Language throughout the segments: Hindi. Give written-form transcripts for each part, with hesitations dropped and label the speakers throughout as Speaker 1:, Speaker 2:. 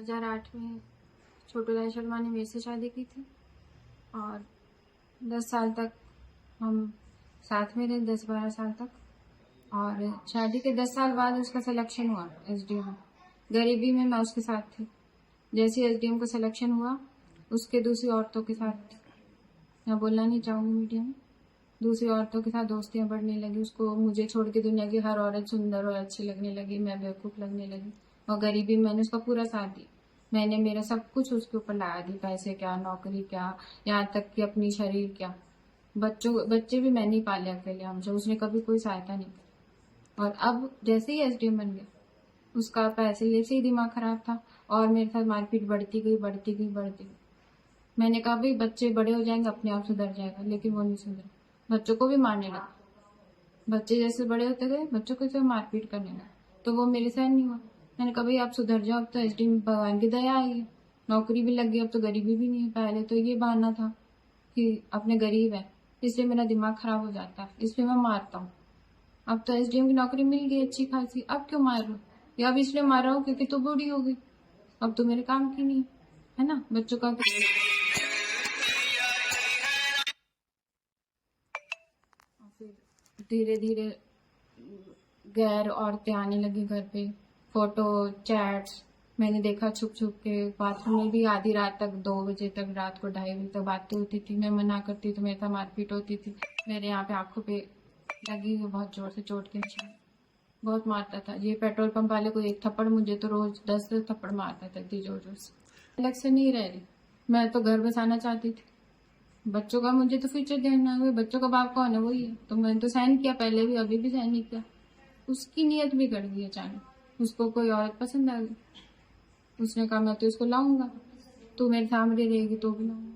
Speaker 1: 2008 में छोटूलाल शर्मा ने मेरे से शादी की थी और 10 साल तक हम साथ में रहे, 10-12 साल तक। और शादी के 10 साल बाद उसका सिलेक्शन हुआ एसडीएम में। गरीबी में मैं उसके साथ थी। जैसे एसडीएम का सिलेक्शन हुआ उसके दूसरी औरतों के साथ, मैं बोलना नहीं चाहूँगी मीडिया में, दूसरी औरतों के साथ दोस्तियां बढ़ने लगी। उसको मुझे छोड़ के दुनिया की हर औरत सुंदर और अच्छी लगने लगी, मैं बेवकूफ़ लगने लगी। और गरीबी में मैंने उसका पूरा साथ दिया। मैंने मेरा सब कुछ उसके ऊपर लगा दी, पैसे क्या, नौकरी क्या, यहाँ तक कि अपनी शरीर क्या। बच्चे भी मैंने ही पाले अकेले हमसे, उसने कभी कोई सहायता नहीं की। और अब जैसे ही एसडीएम बन गया उसका पैसे से ही दिमाग खराब था और मेरे साथ मारपीट बढ़ती गई। मैंने कहा भाई बच्चे बड़े हो जाएंगे अपने आप सुधर जाएगा, लेकिन वो नहीं सुधरा। बच्चों को भी मारने लगा। बच्चे जैसे बड़े होते गए बच्चों को मारपीट करने लगा, तो वो मेरे सहन नहीं हुआ। मैंने कहा भाई आप सुधर जाओ, अब तो एसडीएम भगवान की दया आई है, नौकरी भी लग गई, अब तो गरीबी भी नहीं है। पहले तो ये बहाना था कि अपने गरीब है इसलिए मेरा दिमाग खराब हो जाता है, इसलिए मैं मारता हूँ। अब तो एसडीएम की नौकरी मिल गई अच्छी खासी, अब क्यों मार रहा हूँ? या अब इसलिए मार रहा हूँ क्योंकि तो बूढ़ी हो गई, अब तो मेरे काम की नहीं है ना। बच्चों का फिर धीरे धीरे गैर औरतें आने लगी घर पे, फोटो चैट्स मैंने देखा छुप छुप के। बाथरूम में भी आधी रात तक, 2 बजे तक, रात को 2:30 बजे तक बातें होती थी। मैं मना करती तो मेरे साथ मारपीट होती थी। मेरे यहाँ पे आंखों पे लगी हुई बहुत जोर से चोट के निशान, बहुत मारता था। ये पेट्रोल पंप वाले को एक थप्पड़, मुझे तो रोज 10 थप्पड़ मारता था इतनी जोर जोर से। अलग से नहीं रह रही, मैं तो घर बसाना चाहती थी। बच्चों का मुझे तो फ्यूचर देखना है, बच्चों का बाप कौन है? वही है। तो मैंने तो सहन किया, पहले भी अभी भी सहन नहीं किया। उसकी नीयत बिगड़ गई अचानक, उसको कोई औरत पसंद आ गई। उसने कहा मैं तो इसको लाऊंगा, तू मेरे सामने रहेगी तो भी लाऊंगा,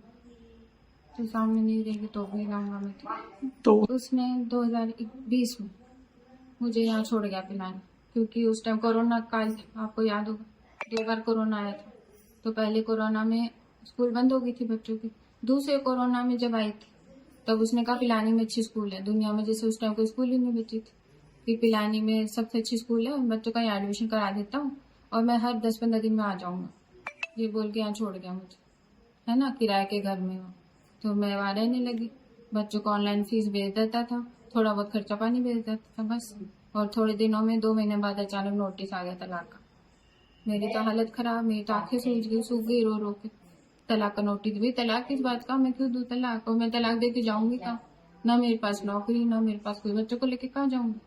Speaker 1: तू सामने नहीं रहेगी तो भी लाऊंगा मैं तो उसने 2020 में मुझे यहाँ छोड़ गया पिलाने, क्योंकि उस टाइम कोरोना काल, आपको याद होगा 2 बार कोरोना आया था। तो पहले कोरोना में स्कूल बंद हो गई थी बच्चों की, दूसरे कोरोना में जब आई थी तब उसने कहा पिलानी में अच्छी स्कूल है दुनिया में, जैसे उस टाइम कोई स्कूल ही नहीं बची थी, कि पिलानी में सबसे अच्छी स्कूल है, बच्चों का यहाँ एडमिशन करा देता हूँ और मैं हर 10-15 दिन में आ जाऊंगा। ये बोल के यहाँ छोड़ गया मुझे, है ना, किराए के घर में हो। तो मैं वहाँ रहने लगी, बच्चों को ऑनलाइन फीस भेज देता था, थोड़ा बहुत खर्चा पानी भेज देता था बस। और थोड़े दिनों में 2 महीने बाद अचानक नोटिस आ गया तलाक का। मेरी तो हालत खराब, मेरी तो आंखें सूख गई रो रो के। तलाक का नोटिस, भाई तलाक किस बात का, मैं क्यों दूं तलाक? और मैं तलाक दे के जाऊंगी कहाँ? ना मेरे पास नौकरी, ना मेरे पास कोई, बच्चों को लेके कहाँ जाऊंगी?